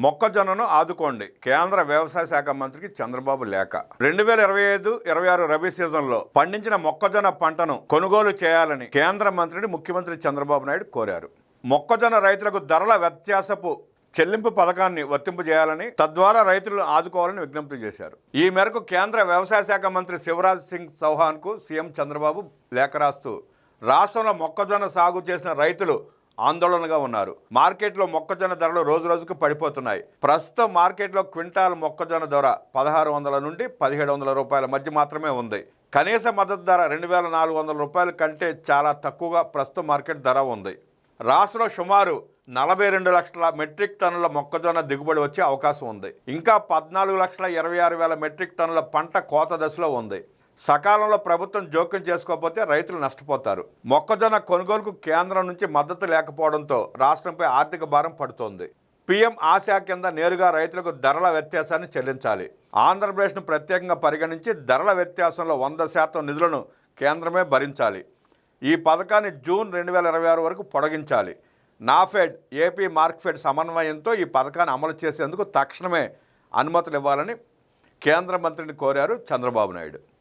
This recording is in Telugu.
మొక్కజొన్నను ఆదుకోండి. కేంద్ర వ్యవసాయ శాఖ మంత్రికి చంద్రబాబు లేఖ. 2025-26 రబీ సీజన్లో పండించిన మొక్కజొన్న పంటను కొనుగోలు చేయాలని కేంద్ర మంత్రిని ముఖ్యమంత్రి చంద్రబాబు నాయుడు కోరారు. మొక్కజొన్న రైతులకు ధరల వ్యత్యాసపు చెల్లింపు పథకాన్ని వర్తింపజేయాలని, తద్వారా రైతులను ఆదుకోవాలని విజ్ఞప్తి చేశారు. ఈ మేరకు కేంద్ర వ్యవసాయ శాఖ మంత్రి శివరాజ్ సింగ్ చౌహాన్కు సీఎం చంద్రబాబు లేఖ రాస్తూ, రాష్ట్రంలో మొక్కజొన్న సాగు చేసిన రైతులు ఆందోళనగా ఉన్నారు. మార్కెట్లో మొక్కజొన్న ధరలు రోజురోజుకు పడిపోతున్నాయి. ప్రస్తుతం మార్కెట్లో క్వింటాల్ మొక్కజొన్న ధర 1600 నుండి 1700 రూపాయల మధ్య మాత్రమే ఉంది. కనీస మద్దతు ధర 2400 రూపాయల కంటే చాలా తక్కువగా ప్రస్తుతం మార్కెట్ ధర ఉంది. రాష్ట్రంలో సుమారు 42 లక్షల మెట్రిక్ టన్నుల మొక్కజొన్న దిగుబడి వచ్చే అవకాశం ఉంది. ఇంకా 14,26,000 మెట్రిక్ టన్నుల పంట కోత దశలో ఉంది. సకాలంలో ప్రభుత్వం జోక్యం చేసుకోకపోతే రైతులు నష్టపోతారు. మొక్కజొన్న కొనుగోలుకు కేంద్రం నుంచి మద్దతు లేకపోవడంతో రాష్ట్రంపై ఆర్థిక భారం పడుతోంది. పీఎం ఆశా కింద నేరుగా రైతులకు ధరల వ్యత్యాసాన్ని చెల్లించాలి. ఆంధ్రప్రదేశ్ను ప్రత్యేకంగా పరిగణించి ధరల వ్యత్యాసంలో 100% నిధులను కేంద్రమే భరించాలి. ఈ పథకాన్ని జూన్ 2026 వరకు పొడిగించాలి. నాఫెడ్, ఏపీ మార్క్ఫెడ్ సమన్వయంతో ఈ పథకాన్ని అమలు చేసేందుకు తక్షణమే అనుమతులు ఇవ్వాలని కేంద్ర మంత్రిని కోరారు చంద్రబాబు నాయుడు.